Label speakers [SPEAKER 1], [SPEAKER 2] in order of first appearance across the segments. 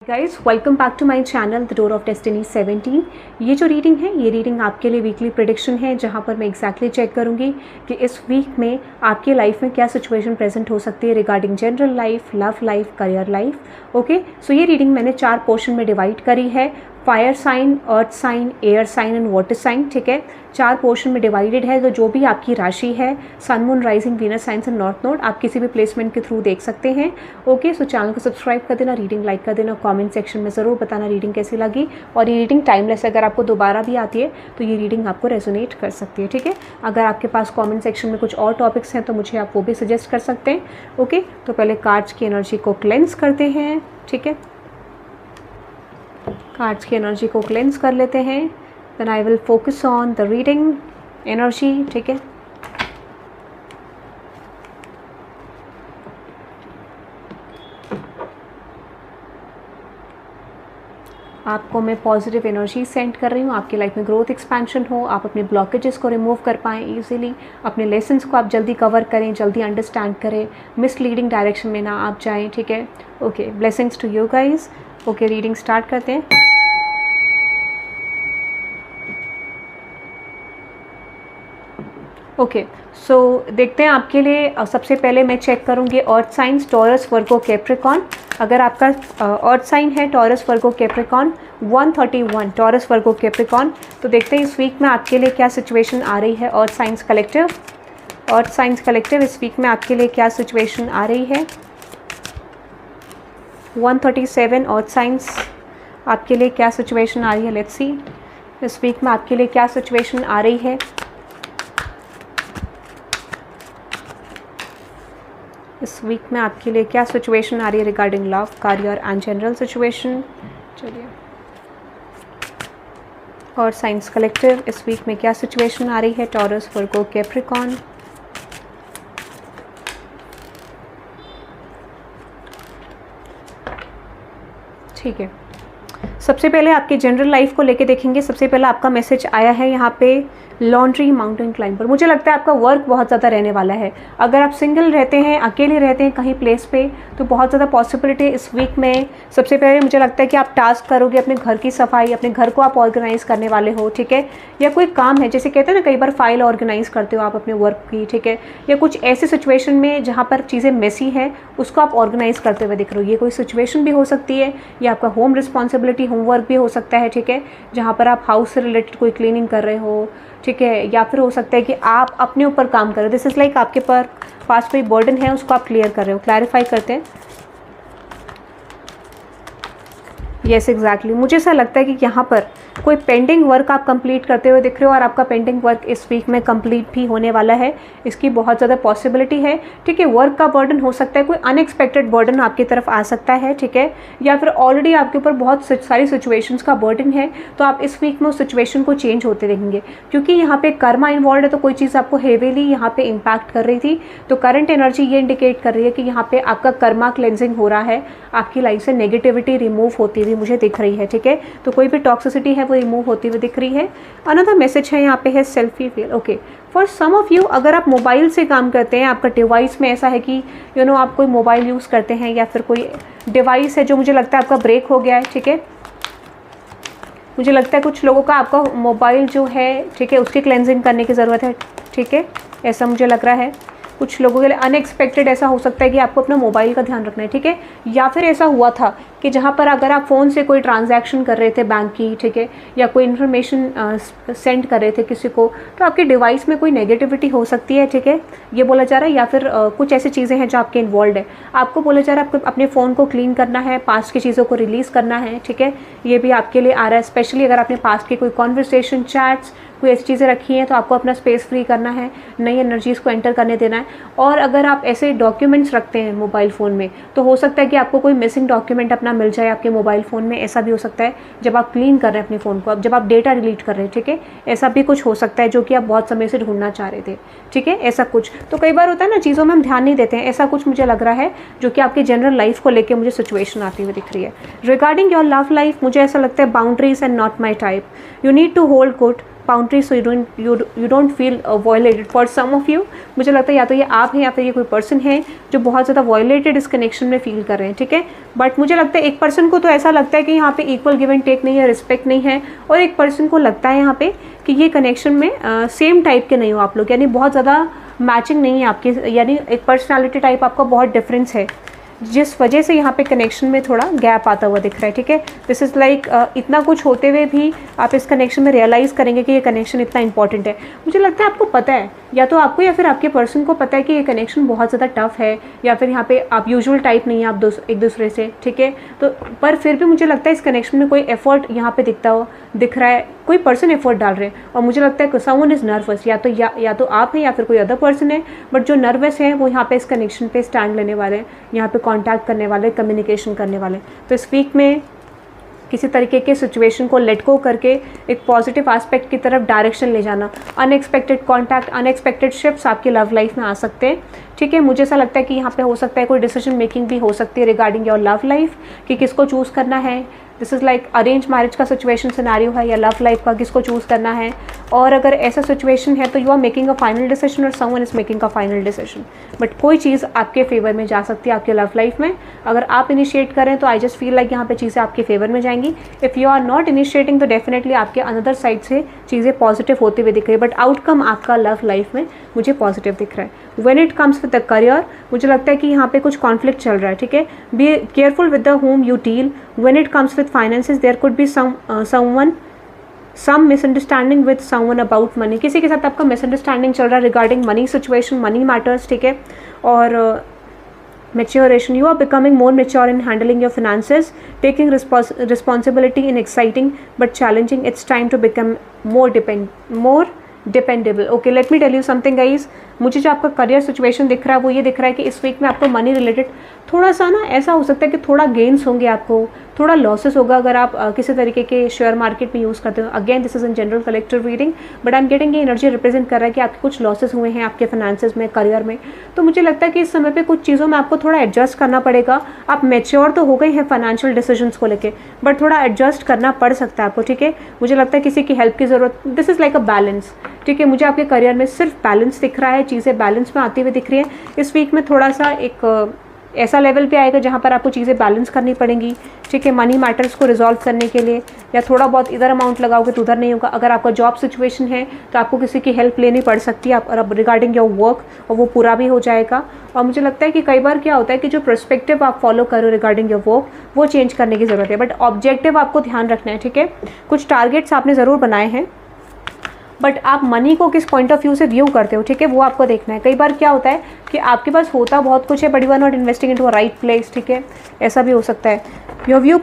[SPEAKER 1] Guys welcome back to my channel the door of destiny 17। ये जो reading है ये रीडिंग आपके लिए वीकली प्रेडिक्शन है, जहाँ पर मैं एग्जैक्टली चेक करूँगी कि इस वीक में आपकी लाइफ में क्या सिचुएशन प्रेजेंट हो सकती है regarding general life, love life, career life. Okay, so ये रीडिंग मैंने 4 पोर्शन में डिवाइड करी है। Fire sign, earth sign, air sign and water sign. ठीक है, 4 पोर्शन में डिवाइडेड है। तो जो भी आपकी राशि है, sun, moon, rising, Venus signs and north node, आप किसी भी प्लेसमेंट के थ्रू देख सकते हैं। ओके, सो चैनल को सब्सक्राइब कर देना, रीडिंग लाइक कर देना, कमेंट सेक्शन में ज़रूर बताना रीडिंग कैसी लगी। और ये रीडिंग टाइमलेस है, अगर आपको दोबारा भी आती है तो ये रीडिंग आपको रेजोनेट कर सकती है। ठीक है, अगर आपके पास कमेंट सेक्शन में कुछ और टॉपिक्स हैं तो मुझे आप वो भी सजेस्ट कर सकते हैं। ओके, तो पहले कार्ड्स की एनर्जी को क्लेंस करते हैं। ठीक है, कार्ड्स की एनर्जी को क्लेंस कर लेते हैं। Then I will focus on the reading energy. ठीक है, आपको मैं पॉजिटिव एनर्जी सेंड कर रही हूँ, आपकी लाइफ में ग्रोथ एक्सपेंशन हो, आप अपने ब्लॉकेजेस को रिमूव कर पाएँ इजीली, अपने लेसन्स को आप जल्दी कवर करें, जल्दी अंडरस्टैंड करें, मिसलीडिंग डायरेक्शन में ना आप जाएं। ठीक है, okay, blessings to you guys. Okay, reading start करते हैं। ओके, सो देखते हैं आपके लिए। सबसे पहले मैं चेक करूंगी अर्थ साइंस, टॉरस, वर्गो, कैप्रिकॉन। अगर आपका अर्थ साइन है टॉरस, वर्गो, कैप्रिकॉन, 131 टॉरस, वर्गो, कैप्रिकॉन, तो देखते हैं इस वीक में आपके लिए क्या सिचुएशन आ रही है। Earth science collective, earth science collective, इस वीक में आपके लिए क्या सिचुएशन आ रही है। 137 अर्थ साइंस, आपके लिए क्या सिचुएशन आ रही है। लेट्स सी इस वीक में आपके लिए क्या सिचुएशन आ रही है। इस वीक में आपके लिए क्या सिचुएशन आ रही है regarding love, career and general situation. चलिए, और साइंस कलेक्टिव, इस वीक में क्या सिचुएशन आ रही है। टॉरस, वर्गो, कैप्रिकॉन। ठीक है, सबसे पहले आपके जनरल लाइफ को लेके देखेंगे। सबसे पहले आपका मैसेज आया है यहाँ पे लॉन्ड्री माउंटेन क्लाइंबर। मुझे लगता है आपका वर्क बहुत ज़्यादा रहने वाला है। अगर आप सिंगल रहते हैं, अकेले रहते हैं कहीं प्लेस पे, तो बहुत ज़्यादा पॉसिबिलिटी इस वीक में। सबसे पहले मुझे लगता है कि आप टास्क करोगे, अपने घर की सफाई, अपने घर को आप ऑर्गेनाइज करने वाले हो। ठीक है, या कोई काम है, जैसे कहते हैं ना कई बार फाइल ऑर्गेनाइज करते हो आप अपने वर्क की। ठीक है, या कुछ ऐसे सिचुएशन में जहाँ पर चीज़ें मेसी हैं उसको आप ऑर्गेनाइज करते हुए दिख रहे हो। ये कोई सिचुएशन भी हो सकती है, या आपका होम रिस्पॉन्सिबिलिटी, होमवर्क भी हो सकता है। ठीक है, जहाँ पर आप हाउस से रिलेटेड कोई क्लीनिंग कर रहे हो। ठीक है, या फिर हो सकता है कि आप अपने ऊपर काम कर रहे हो। दिस इज लाइक आपके पास कोई बर्डन है, उसको आप क्लियर कर रहे हो। क्लैरिफाई करते हैं। यस, एग्जैक्टली, मुझे ऐसा लगता है कि यहाँ पर कोई पेंडिंग वर्क आप कंप्लीट करते हुए दिख रहे हो, और आपका पेंडिंग वर्क इस वीक में कंप्लीट भी होने वाला है। इसकी बहुत ज़्यादा पॉसिबिलिटी है। ठीक है, वर्क का बर्डन हो सकता है, कोई अनएक्सपेक्टेड बर्डन आपकी तरफ आ सकता है। ठीक है, या फिर ऑलरेडी आपके ऊपर बहुत सारी सिचुएशंस का बर्डन है, तो आप इस वीक में उस सिचुएशन को चेंज होते देखेंगे। क्योंकि यहाँ पे कर्मा इन्वॉल्व है, तो कोई चीज़ आपको हेवीली यहाँ पे इम्पैक्ट कर रही थी। तो करंट एनर्जी ये इंडिकेट कर रही है कि यहाँ पे आपका कर्मा क्लेंजिंग हो रहा है, आपकी लाइफ से नेगेटिविटी रिमूव होती हुई मुझे दिख रही है। ठीक है, तो कोई भी टॉक्सिसिटी है वो रिमूव होती हुई दिख रही है। अनदर मैसेज है यहाँ पे है selfie feel. Okay, for some of you, अगर आप मोबाइल से काम करते हैं, आपका डिवाइस में ऐसा है कि आप कोई मोबाइल यूज़ करते हैं, या फिर कोई डिवाइस है जो मुझे लगता है आपका ब्रेक हो गया है। ठीक है, मुझे लगता है कुछ लोगों का आपका मोबाइल जो है, ठीक है, उसकी क्लेंजिंग करने की ज़रूरत है। ठीक है, ऐसा मुझे लग रहा है। कुछ लोगों के लिए अनएक्सपेक्टेड ऐसा हो सकता है कि आपको अपना मोबाइल का ध्यान रखना है। ठीक है, या फिर ऐसा हुआ था कि जहाँ पर अगर आप फ़ोन से कोई ट्रांजैक्शन कर रहे थे बैंक की, ठीक है, या कोई इन्फॉर्मेशन सेंड कर रहे थे किसी को, तो आपके डिवाइस में कोई नेगेटिविटी हो सकती है। ठीक है, ये बोला जा रहा है। या फिर कुछ ऐसी चीज़ें हैं जो आपके इन्वॉल्व है, आपको बोला जा रहा है आपको अपने फ़ोन को क्लीन करना है, पास्ट की चीज़ों को रिलीज़ करना है। ठीक है, ये भी आपके लिए आ रहा है। स्पेशली अगर आपने पास्ट की कोई कॉन्वर्सेशन, चैट्स, कोई ऐसी चीज़ें रखी हैं, तो आपको अपना स्पेस फ्री करना है, नई एनर्जीज़ को एंटर करने देना है। और अगर आप ऐसे डॉक्यूमेंट्स रखते हैं मोबाइल फ़ोन में, तो हो सकता है कि आपको कोई मिसिंग डॉक्यूमेंट अपना मिल जाए आपके मोबाइल फ़ोन में। ऐसा भी हो सकता है जब आप क्लीन कर रहे हैं अपने फ़ोन को, अब जब आप डेटा डिलीट कर रहे हैं। ठीक है, ऐसा भी कुछ हो सकता है जो कि आप बहुत समय से ढूंढना चाह रहे थे। ठीक है, ऐसा कुछ। तो कई बार होता है ना, चीज़ों में हम ध्यान नहीं देते हैं। ऐसा कुछ मुझे लग रहा है जो कि आपकी जनरल लाइफ को लेकर मुझे सिचुएशन आती हुई दिख रही है। रिगार्डिंग योर लव लाइफ, मुझे ऐसा लगता है boundaries and not my type. You need to hold good boundary so you don't feel violated. For some of you मुझे लगता है या तो ये आप हैं या फिर ये कोई पर्सन है जो बहुत ज़्यादा वायलेटेड इस कनेक्शन में फील कर रहे हैं, ठीक है। बट मुझे लगता है एक पर्सन को तो ऐसा लगता है कि यहाँ पे इक्वल गिव एंड टेक नहीं है, रिस्पेक्ट नहीं है, और एक पर्सन को लगता है यहाँ पे कि ये कनेक्शन में सेम टाइप के नहीं हो आप लोग, यानी बहुत ज़्यादा मैचिंग नहीं है आपकी, यानी एक पर्सनालिटी टाइप आपका बहुत डिफरेंस है, जिस वजह से यहाँ पे कनेक्शन में थोड़ा गैप आता हुआ दिख रहा है, ठीक है। दिस इज़ लाइक इतना कुछ होते हुए भी आप इस कनेक्शन में रियलाइज़ करेंगे कि ये कनेक्शन इतना इंपॉर्टेंट है। मुझे लगता है आपको पता है, या तो आपको या फिर आपके पर्सन को पता है कि ये कनेक्शन बहुत ज़्यादा टफ है, या फिर यहाँ पे आप यूजुअल टाइप नहीं है आप एक दूसरे से, ठीक है। तो पर फिर भी मुझे लगता है इस कनेक्शन में कोई एफर्ट यहाँ पे दिख रहा है, कोई पर्सन एफर्ट डाल रहे हैं, और मुझे लगता है समवन इज़ नर्वस, या तो आप हैं या फिर कोई अदर पर्सन है, बट जो नर्वस है वो यहाँ पे इस कनेक्शन पे स्टैंड लेने वाले हैं, यहाँ पे कांटेक्ट करने वाले, कम्युनिकेशन करने वाले। तो इस वीक में किसी तरीके के सिचुएशन को लेट गो करके एक पॉजिटिव एस्पेक्ट की तरफ डायरेक्शन ले जाना, अनएक्सपेक्टेड कॉन्टैक्ट, अनएक्सपेक्टेड शिफ्ट्स आपकी लव लाइफ में आ सकते हैं, ठीक है। मुझे ऐसा लगता है कि यहाँ पे हो सकता है कोई डिसीजन मेकिंग भी हो सकती है रिगार्डिंग योर लव लाइफ, कि किसको चूज़ करना है। This is like arrange marriage का सिचुएशन सिनेरियो है, या लव लाइफ का, किसको चूज़ करना है। और अगर ऐसा सिचुएशन है तो you are making a final decision और someone is making a final decision, but कोई चीज़ आपके फेवर में जा सकती है आपके लव लाइफ में। अगर आप इनिशिएट करें तो आई जस्ट फील लाइक यहाँ पे चीज़ें आपके फेवर में जाएंगी। If you are not initiating तो डेफिनेटली आपके अनदर साइड से चीज़ें पॉजिटिव होती हुई दिख रही है, बट आउटकम आपका लव लाइफ में मुझे पॉजिटिव दिख रहा है। When it comes with the career, मुझे लगता है कि यहाँ पे कुछ कॉन्फ्लिक्ट चल रहा है, ठीक है। Be careful with the home you deal. When it comes with finances there could be some misunderstanding with someone about money. किसी के साथ आपका मिसअंडरस्टैंडिंग चल रहा है regarding money situation, money matters, ठीक है। और maturation, you are becoming more mature in handling your finances, taking responsibility in exciting but challenging. It's time to become more dependable. Okay, let me tell you something guys, मुझे जो आपका career situation दिख रहा है वो ये दिख रहा है कि इस वीक में आपको मनी रिलेटेड थोड़ा सा ना ऐसा हो सकता है कि थोड़ा गेन्स होंगे, आपको थोड़ा लॉसेस होगा अगर आप किसी तरीके के शेयर मार्केट में यूज़ करते हो। Again this is in general collective reading, but I am getting ये एनर्जी रिप्रेजेंट कर रहा है कि आपके कुछ लॉसेस हुए हैं आपके फाइनेंसेस में, करियर में। तो मुझे लगता है कि इस समय पे कुछ चीज़ों में आपको थोड़ा एडजस्ट करना पड़ेगा। आप मेच्योर तो हो गए हैं फाइनेंशियल डिसीजंस को लेके, बट थोड़ा एडजस्ट करना पड़ सकता है आपको, ठीक है। मुझे लगता है किसी की हेल्प की ज़रूरत, this is like a balance, ठीक है। मुझे आपके करियर में सिर्फ बैलेंस दिख रहा है, चीज़ें बैलेंस में आती हुई दिख रही हैं। इस वीक में थोड़ा सा एक ऐसा लेवल पे आएगा जहाँ पर आपको चीज़ें बैलेंस करनी पड़ेंगी, ठीक है। मनी मैटर्स को रिजॉल्व करने के लिए, या थोड़ा बहुत इधर अमाउंट लगाओगे तो उधर नहीं होगा। अगर आपका जॉब सिचुएशन है तो आपको किसी की हेल्प लेनी पड़ सकती है आप रिगार्डिंग योर वर्क, और वो पूरा भी हो जाएगा। और मुझे लगता है कि कई बार क्या होता है कि जो पर्सपेक्टिव आप फॉलो करो रिगार्डिंग योर वर्क वो चेंज करने की ज़रूरत है, बट ऑब्जेक्टिव आपको ध्यान रखना है, ठीक है। कुछ टारगेट्स आपने ज़रूर बनाए हैं, बट आप मनी को किस पॉइंट ऑफ व्यू से व्यू करते हो, ठीक है, वो आपको देखना है। कई बार क्या होता है कि आपके पास होता बहुत कुछ है but you are not investing into a right place, ठीक है, ऐसा भी हो सकता है। Your view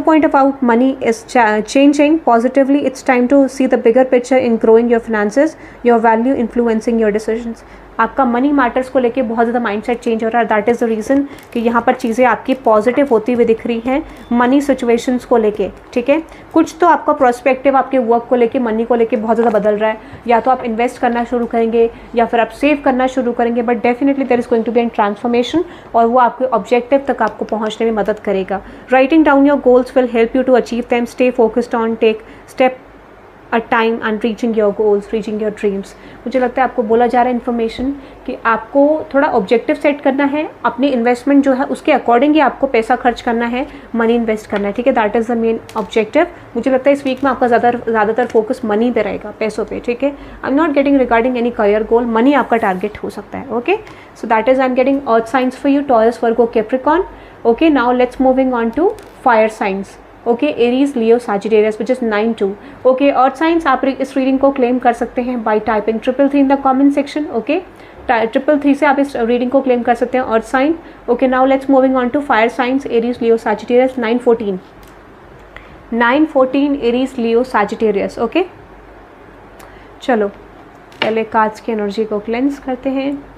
[SPEAKER 1] point about money is changing positively. It's time to see the bigger picture in growing your finances, your value influencing your decisions. आपका money matters को लेके बहुत ज़्यादा माइंडसेट चेंज हो रहा है। दैट इज़ द रीज़न कि यहाँ पर चीज़ें आपकी पॉजिटिव होती हुई दिख रही हैं मनी सिचुएशंस को लेके, ठीक है। कुछ तो आपका प्रोस्पेक्टिव आपके वर्क को लेके, मनी को लेके बहुत ज़्यादा बदल रहा है। या तो आप इन्वेस्ट करना शुरू करेंगे या फिर आप सेव करना शुरू करेंगे, but definitely there is going to be an transformation, और वो आपके ऑब्जेक्टिव तक आपको पहुँचने में मदद करेगा। Writing down your goals will help you to achieve them. Stay focused on take step a time and reaching your goals, reaching your dreams. मुझे लगता है आपको बोला जा रहा है इन्फॉर्मेशन कि आपको थोड़ा ऑब्जेक्टिव सेट करना है, अपनी इन्वेस्टमेंट जो है उसके अकॉर्डिंग ही आपको पैसा खर्च करना है, मनी इन्वेस्ट करना है, ठीक है। That is the main objective. मुझे लगता है इस वीक में आपका ज़्यादातर फोकस मनी पे रहेगा, पैसों पे, ठीक है। I am not getting regarding any career goal, money आपका टारगेट हो सकता है, okay. So that is I am getting earth signs for you, Taurus, Virgo, Capricorn, okay. Now let's moving on to fire signs, okay, Aries, Leo, Sagittarius, which is 9-2, okay. Earth signs आप इस reading को claim कर सकते हैं by typing 333 in the comment section, okay. 333 से आप इस reading को क्लेम कर सकते हैं, earth sign, okay. Now let's moving on to fire signs, Aries, Leo, Sagittarius, 9-14 Aries, Leo, Sagittarius, okay. चलो पहले कार्ड्स की एनर्जी को क्लेंस करते हैं।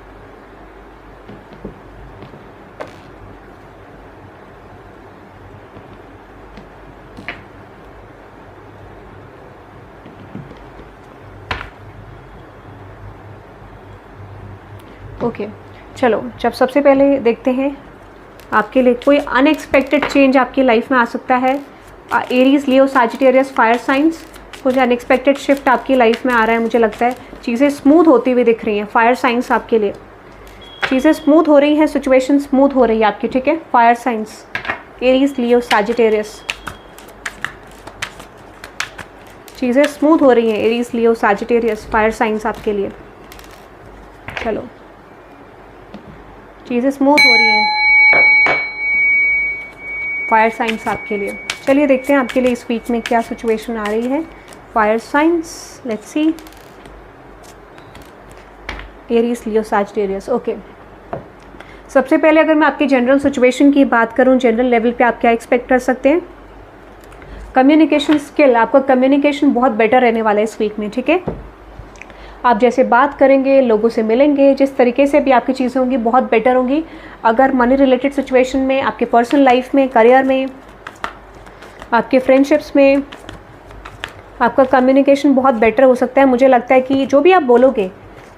[SPEAKER 1] ओके चलो, जब सबसे पहले देखते हैं आपके लिए कोई अनएक्सपेक्टेड चेंज आपकी लाइफ में आ सकता है। Aries, Leo, Sagittarius, fire science, कुछ अनएक्सपेक्टेड शिफ्ट आपकी लाइफ में आ रहा है, मुझे लगता है चीज़ें स्मूथ होती हुई दिख रही हैं। फायर साइंस आपके लिए चीज़ें स्मूथ हो रही हैं, सिचुएशन स्मूथ हो रही है आपकी, ठीक है। Fire signs Aries, Leo, Sagittarius, चीज़ें स्मूथ हो रही हैं Aries, Leo, Sagittarius, fire science आपके लिए। चलो, चीज़ें स्मूथ हो रही हैं फायर साइंस आपके लिए। चलिए देखते हैं आपके लिए इस वीक में क्या सिचुएशन आ रही है। Fire signs, let's see, Aries, Leo, Sagittarius. Okay, सबसे पहले अगर मैं आपकी जनरल सिचुएशन की बात करूं, जनरल लेवल पे आप क्या एक्सपेक्ट कर सकते हैं। कम्युनिकेशन स्किल, आपका कम्युनिकेशन बहुत बेटर रहने वाला है इस वीक में, ठीक है। आप जैसे बात करेंगे, लोगों से मिलेंगे, जिस तरीके से भी आपकी चीज़ें होंगी बहुत बेटर होंगी। अगर मनी रिलेटेड सिचुएशन में, आपके पर्सनल लाइफ में, करियर में, आपके फ्रेंडशिप्स में आपका कम्युनिकेशन बहुत बेटर हो सकता है। मुझे लगता है कि जो भी आप बोलोगे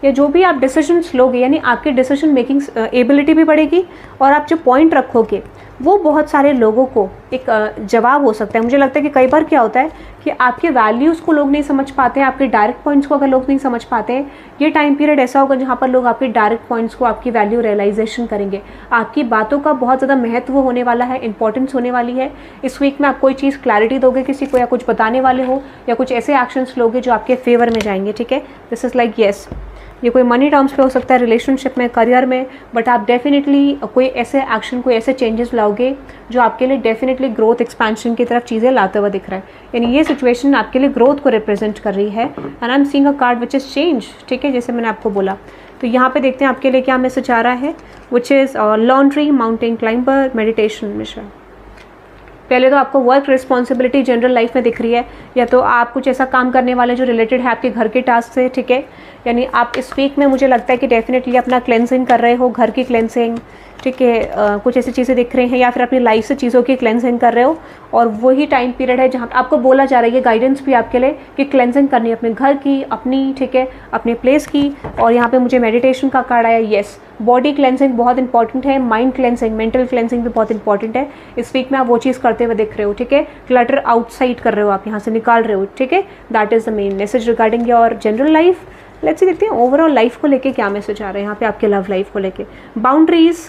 [SPEAKER 1] या जो भी आप डिसीजंस लोगे, यानी आपकी डिसीजन मेकिंग एबिलिटी भी बढ़ेगी और आप जो पॉइंट रखोगे वो बहुत सारे लोगों को एक जवाब हो सकता है। मुझे लगता है कि कई बार क्या होता है कि आपके वैल्यूज़ को लोग नहीं समझ पाते हैं, आपके डायरेक्ट पॉइंट्स को अगर लोग नहीं समझ पाते हैं, ये टाइम पीरियड ऐसा होगा जहाँ पर लोग आपके डायरेक्ट पॉइंट्स को, आपकी वैल्यू रियलाइजेशन करेंगे। आपकी बातों का बहुत ज़्यादा महत्व होने वाला है, इंपॉर्टेंस होने वाली है। इस वीक में आप कोई चीज़ क्लैरिटी दोगे किसी को, या कुछ बताने वाले हो, या कुछ ऐसे एक्शंस लोगे जो आपके फेवर में जाएंगे, ठीक है। दिस इज़ लाइक येस, ये कोई मनी टर्म्स पे हो सकता है, रिलेशनशिप में, करियर में, बट आप डेफिनेटली कोई ऐसे एक्शन, कोई ऐसे चेंजेस लाओगे जो आपके लिए डेफिनेटली ग्रोथ, एक्सपेंशन की तरफ चीज़ें लाते हुए दिख रहा है। यानी ये सिचुएशन आपके लिए ग्रोथ को रिप्रेजेंट कर रही है। And I am seeing a card which is change, ठीक है, जैसे मैंने आपको बोला। तो यहाँ पे देखते हैं आपके लिए क्या मैसेज आ रहा है, which is laundry, mountain climber, meditation, mission. पहले तो आपको वर्क रिस्पॉन्सिबिलिटी जनरल लाइफ में दिख रही है, या तो आप कुछ ऐसा काम करने वाले जो रिलेटेड है आपके घर के टास्क से, ठीक है। यानी आप इस वीक में मुझे लगता है कि डेफिनेटली अपना क्लेंजिंग कर रहे हो, घर की क्लेंजिंग, ठीक है। कुछ ऐसी चीज़ें दिख रही हैं, या फिर अपनी लाइफ से चीज़ों की क्लेंजिंग कर रहे हो, और वही टाइम पीरियड है जहाँ आपको बोला जा रहा है, ये गाइडेंस भी आपके लिए कि क्लेंजिंग करनी है अपने घर की, अपनी, ठीक है, अपने प्लेस की। और यहाँ पे मुझे मेडिटेशन का कार्ड आया, येस, बॉडी क्लेंजिंग बहुत इंपॉर्टेंट है, माइंड क्लेंजिंग, मेंटल क्लेंजिंग भी बहुत इंपॉर्टेंट है। इस वीक में आप वो चीज़ करते हुए दिख रहे हो, ठीक है। क्लटर आउटसाइड कर रहे हो, आप यहाँ से निकाल रहे हो, ठीक है। That is the main message regarding your general life. Let's see, देखते हैं ओवरऑल लाइफ को लेके क्या मैसेज आ रहा है यहाँ पे आपके लव लाइफ को लेके। Boundaries,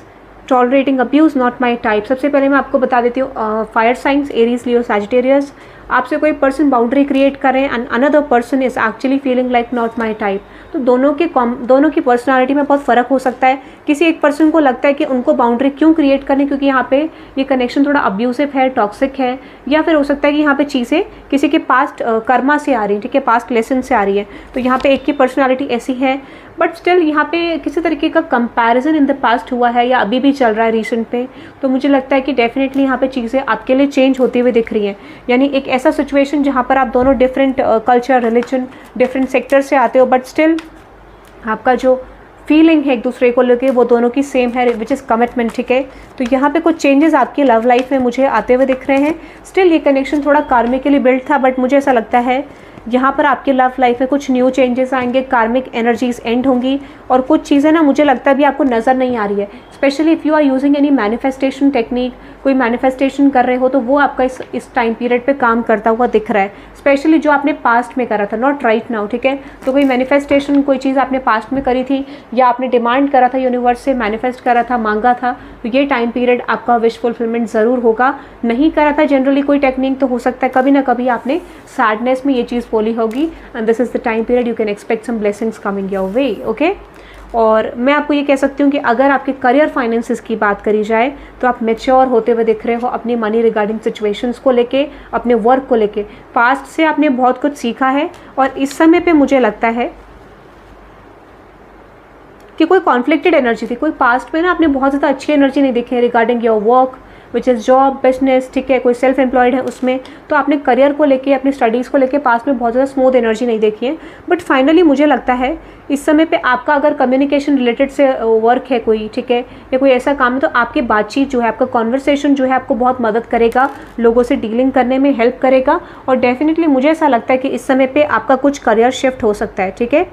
[SPEAKER 1] tolerating abuse, not my type. सबसे पहले मैं आपको बता देती हूँ, fire signs, Aries, Leo, Sagittarius, आपसे कोई पर्सन बाउंड्री क्रिएट करें and another person is actually feeling like not my type, तो दोनों की पर्सनालिटी में बहुत फ़र्क हो सकता है। किसी एक पर्सन को लगता है कि उनको बाउंड्री क्यों क्रिएट करनी, क्योंकि यहाँ पे ये कनेक्शन थोड़ा अब्यूसिव है, टॉक्सिक है, या फिर हो सकता है कि यहाँ पे चीज़ें किसी के पास्ट कर्मा से आ रही हैं, ठीक है, पास्ट लेसन से आ रही है। तो यहाँ पे एक की पर्सनालिटी ऐसी है, बट स्टिल यहाँ पे किसी तरीके का कंपैरिजन इन द पास्ट हुआ है या अभी भी चल रहा है रिसेंट पे। तो मुझे लगता है कि डेफिनेटली यहाँ पे चीज़ें आपके लिए चेंज होती हुई दिख रही हैं। यानी एक ऐसा सिचुएशन जहाँ पर आप दोनों different culture, religion, different sector से आते हो, बट स्टिल आपका जो फीलिंग है एक दूसरे को लेके वो दोनों की सेम है, विच इज़ कमिटमेंट, ठीक है। तो यहाँ पे कुछ चेंजेस आपकी लव लाइफ में मुझे आते हुए दिख रहे हैं। स्टिल ये कनेक्शन थोड़ा कार्मिकली बिल्ड था, बट मुझे ऐसा लगता है यहाँ पर आपकी लव लाइफ में कुछ न्यू चेंजेस आएंगे, कार्मिक एनर्जीज एंड होंगी, और कुछ चीज़ें ना मुझे लगता है अभी आपको नज़र नहीं आ रही है। Specially if you are using any manifestation technique, कोई मैनिफेस्टेशन कर रहे हो तो वो आपका इस टाइम पीरियड पे काम करता हुआ दिख रहा है। स्पेशली जो आपने पास्ट में करा था, नॉट राइट नाउ, ठीक है। तो कोई मैनिफेस्टेशन, कोई चीज़ आपने पास्ट में करी थी, या आपने डिमांड करा था यूनिवर्स से, मैनिफेस्ट करा था, मांगा था, तो ये टाइम पीरियड आपका विश फुलफिलमेंट ज़रूर होगा। नहीं करा था जनरली कोई टेक्निक, तो हो सकता है कभी ना कभी आपने सैडनेस में ये चीज़ बोली होगी, and this is the time period you can expect some blessings coming your way, okay. और मैं आपको ये कह सकती हूँ कि अगर आपके करियर फाइनेंसेस की बात करी जाए तो आप मैच्योर होते हुए दिख रहे हो अपनी मनी रिगार्डिंग सिचुएशंस को लेके, अपने वर्क को लेके। पास्ट से आपने बहुत कुछ सीखा है, और इस समय पे मुझे लगता है कि कोई कॉन्फ्लिक्टेड एनर्जी थी, कोई पास्ट में ना आपने बहुत ज़्यादा अच्छी एनर्जी नहीं देखी है regarding your work, which is job, business, ठीक है। कोई सेल्फ एम्प्लॉयड है उसमें, तो आपने करियर को लेके, अपनी स्टडीज़ को लेके पास में बहुत ज़्यादा स्मूथ एनर्जी नहीं देखी है। बट फाइनली मुझे लगता है इस समय पे आपका अगर कम्युनिकेशन रिलेटेड से वर्क है कोई, ठीक है, या कोई ऐसा काम है, तो आपकी बातचीत जो है, आपका कॉन्वर्सेशन जो है आपको बहुत मदद करेगा, लोगों से डीलिंग करने में हेल्प करेगा। और डेफिनेटली मुझे ऐसा लगता है कि इस समय पर आपका कुछ करियर शिफ्ट हो सकता है, ठीक है।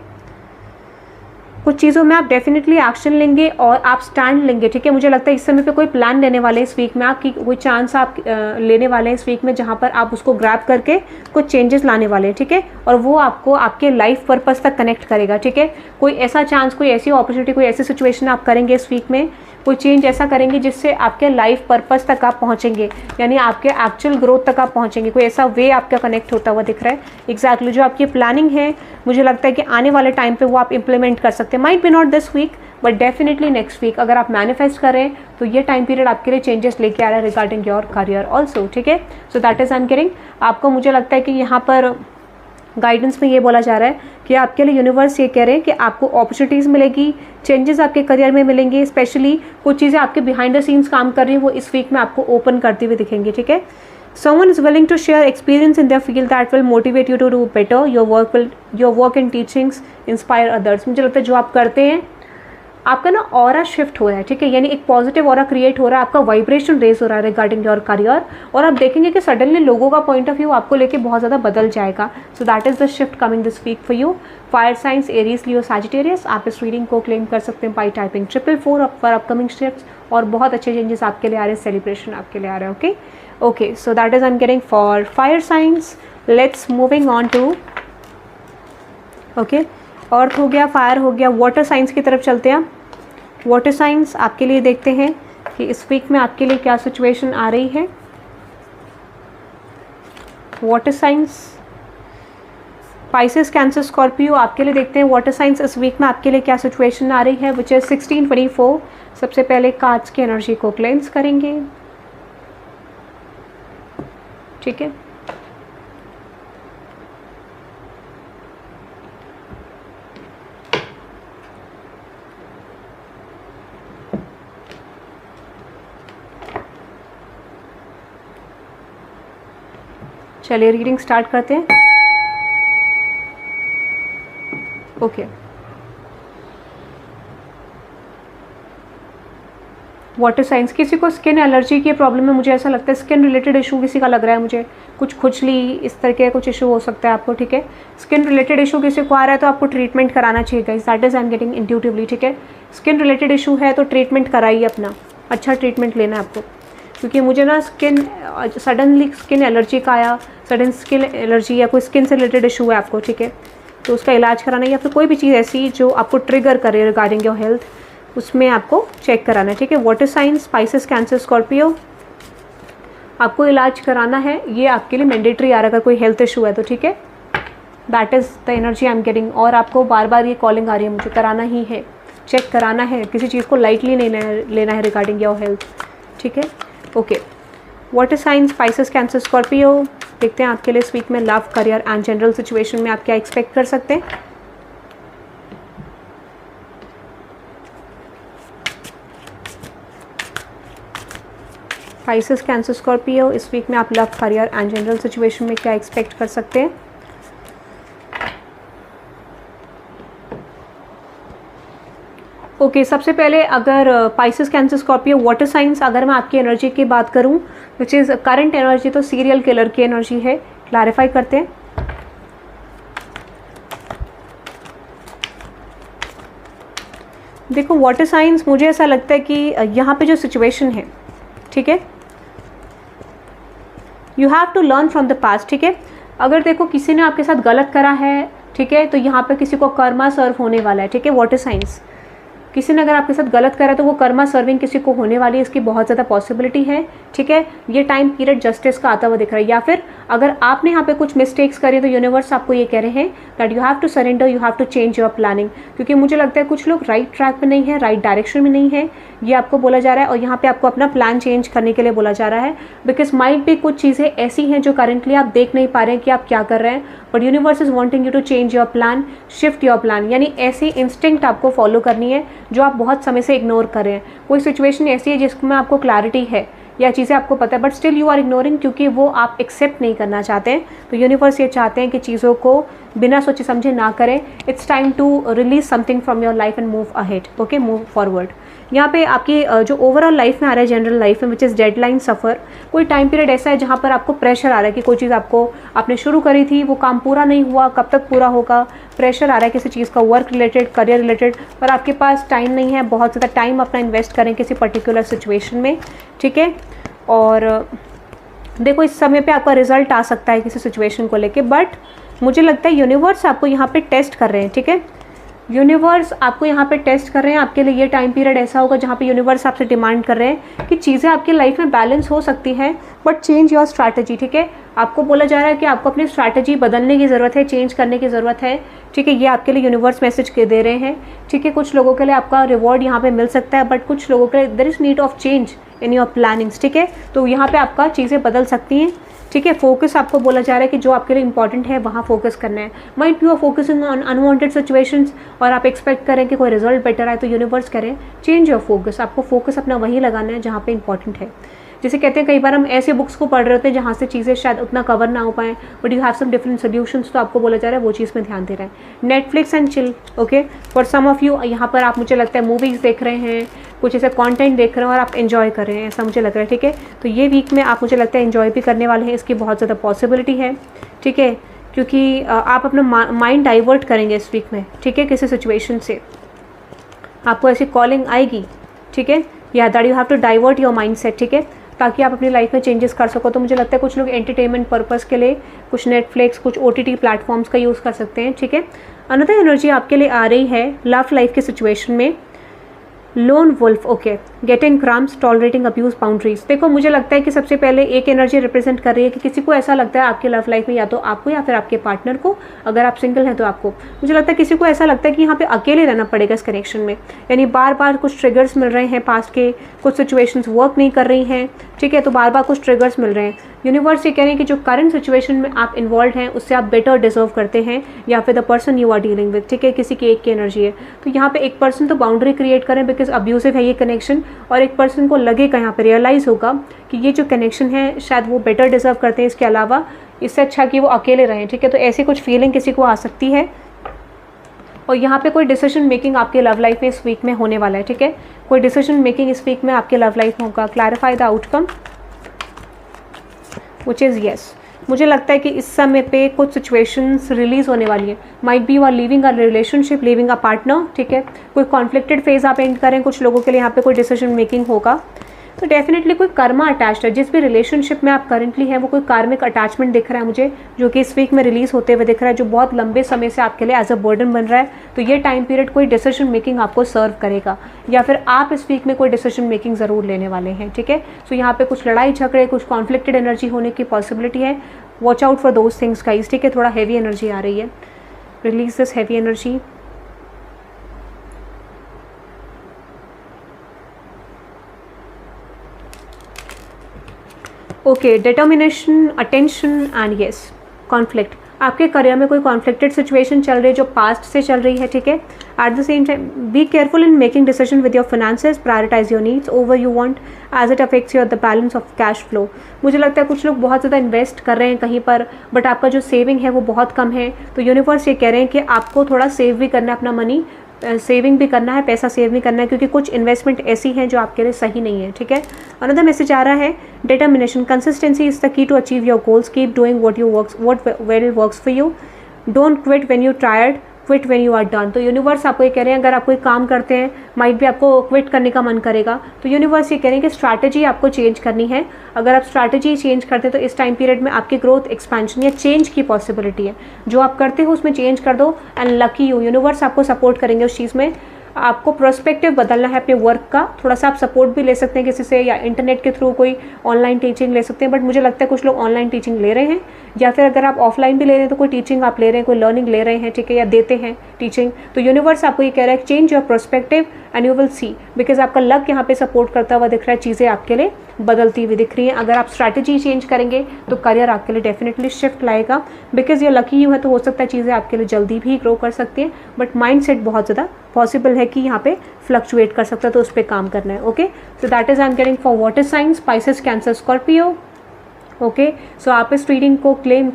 [SPEAKER 1] कुछ चीज़ों में आप डेफिनेटली एक्शन लेंगे और आप स्टैंड लेंगे, ठीक है। मुझे लगता है इस समय पे कोई प्लान लेने वाले हैं इस वीक में, आपकी कोई चांस आप लेने वाले हैं इस वीक में, जहाँ पर आप उसको ग्रैब करके कुछ चेंजेस लाने वाले हैं, ठीक है। और वो आपको आपके लाइफ पर्पस तक कनेक्ट करेगा, ठीक है। कोई ऐसा चांस, कोई ऐसी अपॉर्चुनिटी, कोई ऐसी सिचुएशन आप करेंगे इस वीक में, कोई चेंज ऐसा करेंगे जिससे आपके लाइफ पर्पस तक आप पहुंचेंगे, यानी आपके एक्चुअल ग्रोथ तक आप पहुंचेंगे। कोई ऐसा वे आपका कनेक्ट होता हुआ दिख रहा है। एग्जैक्टली जो आपकी प्लानिंग है, मुझे लगता है कि आने वाले टाइम पे वो आप इंप्लीमेंट कर सकते हैं। Might be not this week but definitely next week. अगर आप मैनिफेस्ट करें तो ये टाइम पीरियड आपके लिए चेंजेस लेके आ रहा है रिगार्डिंग योर करियर ऑल्सो, ठीक है। सो that is I am getting. आपको मुझे लगता है कि यहाँ पर गाइडेंस में ये बोला जा रहा है कि आपके लिए यूनिवर्स ये कह रहे हैं कि आपको अपॉर्चुनिटीज़ मिलेगी, चेंजेस आपके करियर में मिलेंगे, स्पेशली कुछ चीज़ें आपके बिहाइंड द सीन्स काम कर रही हैं वो इस वीक में आपको ओपन करते हुए दिखेंगे, ठीक है। Someone is willing to share experience in their field that will motivate you to do better. Your work and teachings inspire others. मुझे लगता है जो आप करते हैं आपका ना ऑरा शिफ्ट हो रहा है, ठीक है। यानी एक पॉजिटिव ऑरा क्रिएट हो रहा है, आपका वाइब्रेशन रेज हो रहा है रिगार्डिंग योर करियर, और आप देखेंगे कि सडनली लोगों का पॉइंट ऑफ व्यू आपको लेके बहुत ज़्यादा बदल जाएगा। So that is the shift coming this week for you. Fire signs, Aries, Leo, Sagittarius, आप इस रीडिंग को क्लेम कर सकते हैं by typing 444 for upcoming shifts, और बहुत अच्छे चेंजेस आपके लिए आ रहे हैं, सेलिब्रेशन आपके लिए आ रहा है, okay okay. So that is I am getting for fire signs. Let's moving on to okay, earth हो गया, फायर हो गया, वाटर साइंस की तरफ चलते हैं। वाटर साइंस आपके लिए देखते हैं कि इस वीक में आपके लिए क्या सिचुएशन आ रही है। Water science, Pisces, cancer, Scorpio आपके लिए देखते हैं वाटर साइंस इस वीक में आपके लिए क्या सिचुएशन आ रही है, विच इज 1624। सबसे पहले कार्ड्स की एनर्जी को क्लेंस करेंगे, ठीक है। चलिए रीडिंग स्टार्ट करते हैं। ओके, वाटर साइंस, किसी को स्किन एलर्जी की प्रॉब्लम है, मुझे ऐसा लगता है स्किन रिलेटेड इशू किसी का लग रहा है मुझे, कुछ खुजली इस तरह के कुछ इशू हो सकता है आपको, ठीक है। स्किन रिलेटेड इशू किसी को आ रहा है तो आपको ट्रीटमेंट कराना चाहिए guys, that is I am getting intuitively, ठीक है। स्किन रिलेटेड इशू है तो ट्रीटमेंट कराइए अपना, अच्छा ट्रीटमेंट लेना है आपको, क्योंकि मुझे ना सडनली स्किन एलर्जी का आया, सडन स्किन एलर्जी या कोई स्किन से रिलेटेड इशू है आपको, ठीक है, तो उसका इलाज कराना, या फिर कोई भी चीज़ ऐसी जो आपको ट्रिगर करे रिगार्डिंग योर हेल्थ, उसमें आपको चेक कराना है, ठीक है। Water signs, Pisces, Cancer, Scorpio, आपको इलाज कराना है, ये आपके लिए मैंडेटरी आ रहा है अगर कोई हेल्थ इशू है तो, ठीक है। That is the energy I am getting. और आपको बार बार ये कॉलिंग आ रही है, मुझे कराना ही है, चेक कराना है, किसी चीज़ को लाइटली नहीं लेना है रिगार्डिंग योर हेल्थ, ठीक है। Okay, water signs, Pisces, Cancer, Scorpio, देखते हैं आपके लिए इस वीक में love, career and general situation में आप क्या एक्सपेक्ट कर सकते हैं। स्पाइसेस, कैंसर, स्कॉर्पियो, इस वीक में आप love, career and general situation में क्या एक्सपेक्ट कर सकते हैं। ओके, सबसे पहले अगर Pisces, cancer, Scorpio, water science, अगर मैं आपकी एनर्जी की बात करूं विच इज़ करंट एनर्जी, तो सीरियल किलर की एनर्जी है, क्लैरिफाई करते हैं। देखो वाटर साइंस, मुझे ऐसा लगता है कि यहाँ पे जो सिचुएशन है, ठीक है, you have to learn from the past, ठीक है। अगर देखो किसी ने आपके साथ गलत करा है, ठीक है, तो यहाँ पे किसी को कर्मा सर्व होने वाला है, ठीक है। वाटर साइंस, किसी ने अगर आपके साथ गलत करा तो वो कर्मा सर्विंग किसी को होने वाली है, इसकी बहुत ज़्यादा पॉसिबिलिटी है, ठीक है। ये टाइम पीरियड जस्टिस का आता हुआ दिख रहा है, या फिर अगर आपने यहाँ पे कुछ मिस्टेक्स करी तो यूनिवर्स आपको ये कह रहे हैं that you have to surrender, you have to change your planning, क्योंकि मुझे लगता है कुछ लोग राइट ट्रैक पे नहीं है, राइट डायरेक्शन में नहीं है, ये आपको बोला जा रहा है। और यहाँ पे आपको अपना प्लान चेंज करने के लिए बोला जा रहा है, बिकॉज माइट भी कुछ चीज़ें ऐसी हैं जो करंटली आप देख नहीं पा रहे हैं कि आप क्या कर रहे हैं, but universe is wanting you to change your plan, shift your plan, यानी ऐसी इंस्टिंक्ट आपको फॉलो करनी है जो आप बहुत समय से इग्नोर कर रहे हैं। कोई सिचुएशन ऐसी है जिसमें आपको क्लैरिटी है या चीज़ें आपको पता है but still you are ignoring, क्योंकि वो आप एक्सेप्ट नहीं करना चाहते हैं। तो यूनिवर्स ये चाहते हैं कि चीज़ों को बिना सोचे समझे ना करें। It's time to release something from your life and move ahead, okay, move forward. यहाँ पे आपकी जो ओवरऑल लाइफ में आ रहा है, जनरल लाइफ में, विच इज़ डेडलाइन सफ़र, कोई टाइम पीरियड ऐसा है जहाँ पर आपको प्रेशर आ रहा है कि कोई चीज़ आपने शुरू करी थी, वो काम पूरा नहीं हुआ, कब तक पूरा होगा, प्रेशर आ रहा है किसी चीज़ का, वर्क रिलेटेड, करियर रिलेटेड, पर आपके पास टाइम नहीं है, बहुत ज़्यादा टाइम अपना इन्वेस्ट करें किसी पर्टिकुलर सिचुएशन में, ठीक है। और देखो इस समय पे आपका रिजल्ट आ सकता है किसी सिचुएशन को लेके, बट मुझे लगता है यूनिवर्स आपको यहाँ पे टेस्ट कर रहे हैं, ठीक है। यूनिवर्स आपको यहाँ पे टेस्ट कर रहे हैं, आपके लिए ये टाइम पीरियड ऐसा होगा जहाँ पे यूनिवर्स आपसे डिमांड कर रहे हैं कि चीज़ें आपकी लाइफ में बैलेंस हो सकती हैं, बट चेंज योर स्ट्रैटेजी, ठीक है। आपको बोला जा रहा है कि आपको अपनी स्ट्रैटेजी बदलने की ज़रूरत है, चेंज करने की ज़रूरत है, ठीक है। ये आपके लिए यूनिवर्स मैसेज के दे रहे हैं, ठीक है। कुछ लोगों के लिए आपका रिवॉर्ड यहाँ पे मिल सकता है, बट कुछ लोगों के लिए there is need of change in your plannings, ठीक है। तो यहाँ पे आपका चीज़ें बदल सकती हैं, ठीक है। फोकस आपको बोला जा रहा है कि जो आपके लिए इंपॉर्टेंट है वहाँ फोकस करना है। Might be you are focusing on unwanted situations और आप एक्सपेक्ट करें कि कोई रिजल्ट बेटर आए, तो यूनिवर्स करें चेंज योर फोकस, आपको फोकस अपना वहीं लगाना है जहाँ पे इंपॉर्टेंट है। जैसे कहते हैं कई बार हम ऐसे बुक्स को पढ़ रहे होते हैं जहाँ से चीज़ें शायद उतना कवर ना हो पाएँ, but you have some different solutions, तो आपको बोला जा रहा है वो चीज़ में ध्यान दे रहे हैं। Netflix and chill, okay. For some of you यहाँ पर आप मुझे लगता है मूवीज़ देख रहे हैं, कुछ ऐसा कंटेंट देख रहे हैं और आप एंजॉय कर रहे हैं, ऐसा मुझे लग रहा है, ठीक है। तो ये वीक में आप मुझे लगता है एंजॉय भी करने वाले हैं, इसकी बहुत ज़्यादा पॉसिबिलिटी है, ठीक है, क्योंकि आप अपना माइंड डाइवर्ट करेंगे इस वीक में, ठीक है। किसी सिचुएशन से आपको ऐसी कॉलिंग आएगी, ठीक है, या that you have to divert your mind set, ठीक है, ताकि आप अपनी लाइफ में चेंजेस कर सको। तो मुझे लगता है कुछ लोग एंटरटेनमेंट पर्पस के लिए कुछ नेटफ्लिक्स, कुछ OTT प्लेटफॉर्म्स का यूज़ कर सकते हैं, ठीक है। अनदर एनर्जी आपके लिए आ रही है लव लाइफ के सिचुएशन में, lone wolf, okay, getting crumbs, tolerating abuse boundaries. देखो मुझे लगता है कि सबसे पहले एक एनर्जी रिप्रेजेंट कर रही है कि किसी को ऐसा लगता है आपके लव लाइफ में, या तो आपको या फिर आपके पार्टनर को, अगर आप सिंगल हैं तो आपको, मुझे लगता है किसी को ऐसा लगता है कि यहाँ पे अकेले रहना पड़ेगा इस कनेक्शन में, यानी बार बार कुछ ट्रिगर्स मिल रहे हैं पास्ट के, कुछ सिचुएशंस वर्क नहीं कर रही हैं, ठीक है, तो बार बार कुछ ट्रिगर्स मिल रहे हैं। यूनिवर्स ये कह रहे हैं कि जो करंट सिचुएशन में आप इन्वॉल्व हैं उससे आप बेटर डिजर्व करते हैं, या फिर the person you are dealing with, ठीक है, किसी की एक की एनर्जी है। तो यहाँ पे एक पर्सन तो बाउंड्री क्रिएट करें बिकॉज अब्यूसिव है ये कनेक्शन, और एक पर्सन को लगेगा, यहाँ पे रियलाइज़ होगा कि ये जो कनेक्शन है शायद वो बेटर डिजर्व करते हैं, इसके अलावा इससे अच्छा कि वो अकेले रहें, ठीक है। तो ऐसी कुछ फीलिंग किसी को आ सकती है, और यहाँ पे कोई डिसीजन मेकिंग आपके लव लाइफ में इस वीक में होने वाला है, ठीक है। कोई डिसीजन मेकिंग इस वीक में आपके लव लाइफ में होगा। Clarify the outcome which is yes. मुझे लगता है कि इस समय पे कुछ सिचुएशंस रिलीज होने वाली है। Might be you are living a relationship, living a partner, ठीक है, कोई कॉन्फ्लिक्टेड फेज आप एंड करें, कुछ लोगों के लिए यहाँ पे कोई डिसीजन मेकिंग होगा। तो डेफिनेटली कोई कर्मा अटैच्ड है, जिस भी रिलेशनशिप में आप करंटली हैं वो कोई कार्मिक अटैचमेंट दिख रहा है मुझे, जो कि इस वीक में रिलीज होते हुए दिख रहा है, जो बहुत लंबे समय से आपके लिए एज अ बर्डन बन रहा है। तो ये टाइम पीरियड कोई डिसीजन मेकिंग आपको सर्व करेगा, या फिर आप इस वीक में कोई डिसीजन मेकिंग ज़रूर लेने वाले हैं, ठीक है। सो यहाँ पे कुछ लड़ाई झगड़े, कुछ कॉन्फ्लिक्टेड एनर्जी होने की पॉसिबिलिटी है। Watch out for those things guys, ठीक है। थोड़ा हैवी एनर्जी आ रही है, release this heavy energy. Okay, determination, attention and yes, conflict. आपके करियर में कोई कॉन्फ्लिक्टेड सिचुएशन चल रही है जो पास्ट से चल रही है, ठीक है। At the same time be careful in making decision with your finances, prioritise your needs over you want as it affects your the balance of cash flow. मुझे लगता है कुछ लोग बहुत ज़्यादा इन्वेस्ट कर रहे हैं कहीं पर, बट आपका जो सेविंग है वो बहुत कम है। तो यूनिवर्स ये कह रहे हैं कि आपको थोड़ा सेव भी करना है, अपना मनी सेविंग भी करना है, पैसा सेव भी करना है, क्योंकि कुछ इन्वेस्टमेंट ऐसी हैं जो आपके लिए सही नहीं है, ठीक है। अनदर मैसेज आ रहा है, determination, consistency is the key to achieve your goals, keep doing what well works for you, don't quit when you tired, quit when you are done. तो यूनिवर्स आपको ये कह रहे हैं अगर आप कोई काम करते हैं, माइट भी आपको क्विट करने का मन करेगा, तो यूनिवर्स ये कह रहे हैं कि स्ट्रैटेजी आपको चेंज करनी है। अगर आप स्ट्रैटेजी चेंज करते हैं तो इस टाइम पीरियड में आपकी ग्रोथ, एक्सपेंशन या चेंज की पॉसिबिलिटी है। जो आप करते हो उसमें चेंज कर दो एंड लकी यू, यूनिवर्स आपको सपोर्ट करेंगे उस चीज़ में। आपको प्रोस्पेक्टिव बदलना है अपने वर्क का, थोड़ा सा आप सपोर्ट भी ले सकते हैं किसी से, या इंटरनेट के थ्रू कोई ऑनलाइन टीचिंग ले सकते हैं। बट मुझे लगता है कुछ लोग ऑनलाइन टीचिंग ले रहे हैं, या फिर अगर आप ऑफलाइन भी ले रहे हैं तो कोई टीचिंग आप ले रहे हैं, कोई लर्निंग ले रहे हैं, ठीक है, या देते हैं टीचिंग। तो यूनिवर्स आपको ये कह रहा है change your prospective and you will C, because आपका लक यहाँ पे सपोर्ट करता हुआ दिख रहा है, चीज़ें आपके लिए बदलती हुई दिख रही हैं। अगर आप स्ट्रैटेजी चेंज करेंगे तो करियर आपके लिए डेफिनेटली शिफ्ट लाएगा, बिकॉज ये लकी यू है तो हो सकता है चीज़ें आपके लिए जल्दी भी ग्रो कर सकती हैं, बट माइंड सेट बहुत ज़्यादा पॉसिबल है कि यहाँ पे फ्लक्चुएट कर सकता है, तो उस पर काम करना है। Okay, so that is I am getting for water signs, Pisces, Cancer, Scorpio. Okay, so आप इस रीडिंग को क्लेम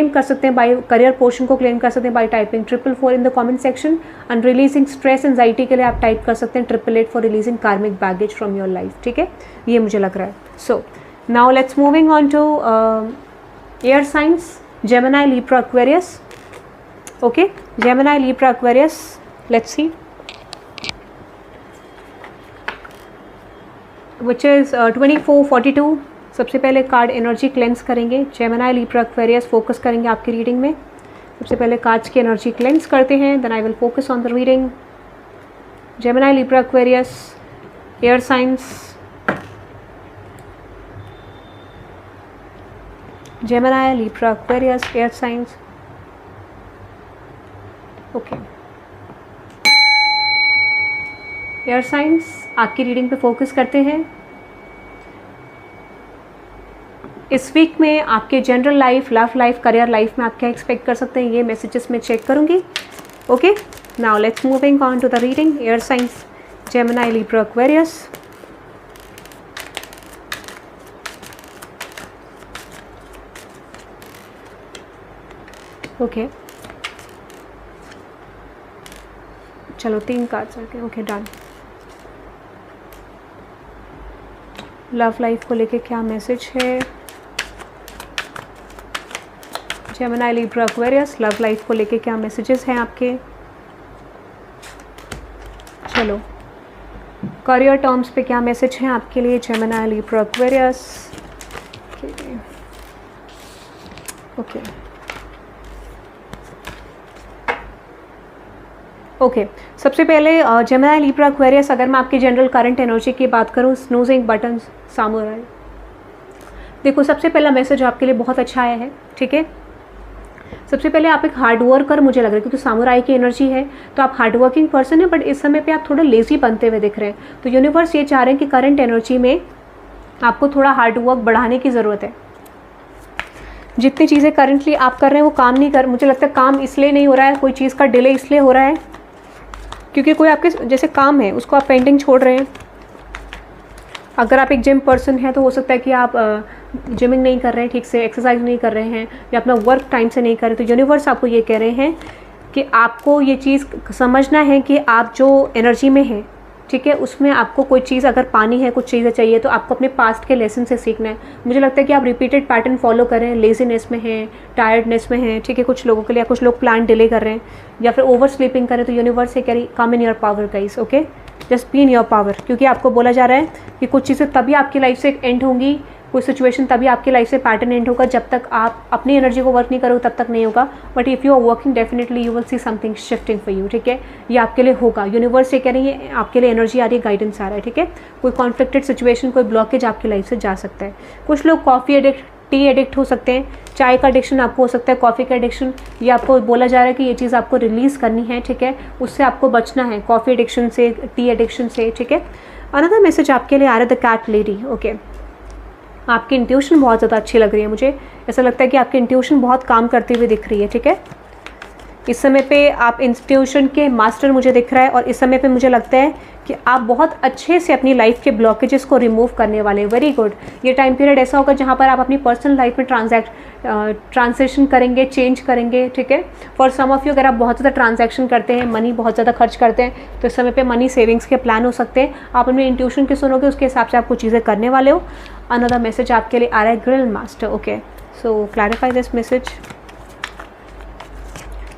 [SPEAKER 1] कर सकते हैं बाय करियर पोर्शन को क्लेम कर सकते हैं by typing 444 in the comment section. And releasing stress anxiety के लिए आप टाइप कर सकते हैं 888 for releasing karmic baggage from your life. ठीक है, ये मुझे लग रहा है। So now let's moving on to air signs, Gemini, Libra, Aquarius. Okay, Gemini, Libra, Aquarius, let's see which is 2442। सबसे पहले कार्ड एनर्जी क्लेंस करेंगे। जेमिनी, लिब्रा, एक्वेरियस फोकस करेंगे आपकी रीडिंग में। सबसे पहले कार्ड्स की एनर्जी क्लेंस करते हैं, then I will focus on the reading. Gemini, Libra, Aquarius, air signs, Gemini, Libra, Aquarius, air signs. Okay, air signs आपकी रीडिंग पे फोकस करते हैं। इस वीक में आपके general life, love life, career life में आप क्या एक्सपेक्ट कर सकते हैं, ये मैसेजेस मैं चेक करूंगी। Okay, now let's moving on to the reading. Air signs, Gemini, Libra, Aquarius. Okay, चलो 3 कार्ड्स आ गए। Okay, done. लव लाइफ को लेके क्या मैसेज है, Gemini, Libra, Aquarius, love life को लेके क्या मैसेजेस हैं आपके। चलो, करियर टर्म्स पे क्या मैसेज हैं आपके लिए, Gemini, Libra, Aquarius. Okay, okay, सबसे पहले जेमिनी, लिब्रा, एक्वेरियस, अगर मैं आपकी जनरल करंट एनर्जी की बात करूं, स्नूजिंग बटन, सामुराई। देखो, सबसे पहला मैसेज आपके लिए बहुत अच्छा आया है। ठीक है, सबसे पहले आप एक हार्ड वर्कर मुझे लग रहा है, क्योंकि सामुराई की एनर्जी है, तो आप हार्ड वर्किंग पर्सन है, बट इस समय पे आप थोड़ा लेजी बनते हुए दिख रहे हैं। तो यूनिवर्स ये चाह रहे हैं कि करंट एनर्जी में आपको थोड़ा हार्ड वर्क बढ़ाने की ज़रूरत है। जितनी चीज़ें करंटली आप कर रहे हैं वो काम नहीं कर, मुझे लगता है काम इसलिए नहीं हो रहा है, कोई चीज़ का डिले इसलिए हो रहा है क्योंकि कोई आपके जैसे काम है उसको आप पेंडिंग छोड़ रहे हैं। अगर आप एक जिम पर्सन हैं तो हो सकता है कि आप जिमिंग नहीं कर रहे हैं, ठीक से एक्सरसाइज नहीं कर रहे हैं, या अपना वर्क टाइम से नहीं कर रहे। तो यूनिवर्स आपको ये कह रहे हैं कि आपको ये चीज़ समझना है कि आप जो एनर्जी में हैं, ठीक है, उसमें आपको कोई चीज़ अगर पानी है, कुछ चीज़ें चाहिए, तो आपको अपने पास्ट के लेसन से सीखना है। मुझे लगता है कि आप रिपीटेड पैटर्न फॉलो कर रहे हैं, लेजीनेस में हैं, टायर्डनेस में हैं, ठीक है, कुछ लोगों के लिए, कुछ लोग प्लान डिले कर रहे हैं या फिर ओवर स्लीपिंग कर रहे हैं। तो यूनिवर्स से कह रही come in your power guys. Okay, just be in your power, क्योंकि आपको बोला जा रहा है कि कुछ चीज़ें तभी आपकी लाइफ से एंड होंगी, कोई सिचुएशन तभी आपकी लाइफ से पैटर्न एंड होगा, जब तक आप अपनी एनर्जी को वर्क नहीं करोगे तब तक नहीं होगा। But if you are working definitely you will see something shifting for you. ठीक है, ये आपके लिए होगा। यूनिवर्स से कह रही है आपके लिए एनर्जी आ रही है, गाइडेंस आ रहा है। ठीक है, कोई कॉन्फ्लिक्टेड सिचुएशन, कोई ब्लॉकेज आपकी लाइफ से जा सकता है। कुछ लोग कॉफ़ी एडिक्ट, टी एडिक्ट हो सकते हैं, चाय का एडिक्शन आपको हो सकता है, कॉफ़ी का एडिक्शन, ये आपको बोला जा रहा है कि ये चीज़ आपको रिलीज़ करनी है। ठीक है, उससे आपको बचना है, कॉफ़ी एडिक्शन से, टी एडिक्शन से। ठीक है, अनदर मैसेज आपके लिए आ रहा है द कैट लेडी। ओके, आपकी इंट्यूशन बहुत ज़्यादा अच्छी लग रही है, मुझे ऐसा लगता है कि आपकी इंट्यूशन बहुत काम करती हुई दिख रही है। ठीक है, इस समय पे आप इंट्यूशन के मास्टर मुझे दिख रहा है, और इस समय पे मुझे लगता है कि आप बहुत अच्छे से अपनी लाइफ के ब्लॉकेजेस को रिमूव करने वाले हैं। Very good. ये टाइम पीरियड ऐसा होगा जहाँ पर आप अपनी पर्सनल लाइफ में ट्रांजेक्शन करेंगे, चेंज करेंगे। ठीक है, फॉर सम ऑफ यू अगर आप बहुत ज़्यादा ट्रांजैक्शन करते हैं, मनी बहुत ज़्यादा खर्च करते हैं, तो इस समय पे मनी सेविंग्स के प्लान हो सकते हैं। आप अपने इंट्यूशन के सुनोगे, उसके हिसाब से आप कुछ चीज़ें करने वाले हो। अनदर मैसेज आपके लिए आ रहा है grill master. Okay, so clarify this message.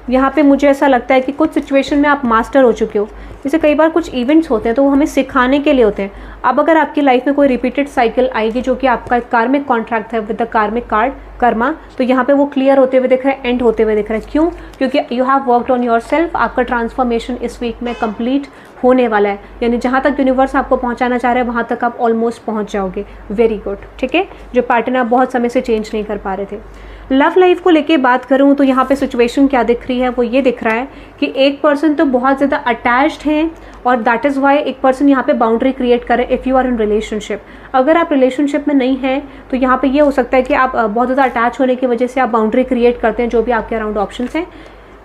[SPEAKER 1] यहाँ पे मुझे ऐसा लगता है कि कुछ सिचुएशन में आप मास्टर हो चुके हो। जैसे कई बार कुछ इवेंट्स होते हैं तो वो हमें सिखाने के लिए होते हैं। अब अगर आपकी लाइफ में कोई रिपीटेड साइकिल आएगी जो कि आपका एक कार्मिक कॉन्ट्रैक्ट है विद द कार्मिक कार्ड कर्मा, तो यहाँ पे वो क्लियर होते हुए दिख रहा है, एंड होते हुए दिख रहा है। क्यों? क्योंकि you have worked on your self. आपका ट्रांसफॉर्मेशन इस वीक में कंप्लीट होने वाला है, यानी जहाँ तक यूनिवर्स आपको पहुँचाना चाह रहे हैं वहाँ तक आप ऑलमोस्ट पहुँच जाओगे। Very good. ठीक है, जो पैटर्न आप बहुत समय से चेंज नहीं कर पा रहे थे। लव लाइफ को लेके बात करूं तो यहाँ पे सिचुएशन क्या दिख रही है, वो ये दिख रहा है कि एक पर्सन तो बहुत ज़्यादा अटैच्ड हैं, और and that is why person यहाँ पे बाउंड्री क्रिएट करे। If you are in relationship, अगर आप रिलेशनशिप में नहीं हैं तो यहाँ पे ये हो सकता है कि आप बहुत ज़्यादा अटैच होने की वजह से आप बाउंड्री क्रिएट करते हैं, जो भी आपके अराउंड ऑप्शंस हैं।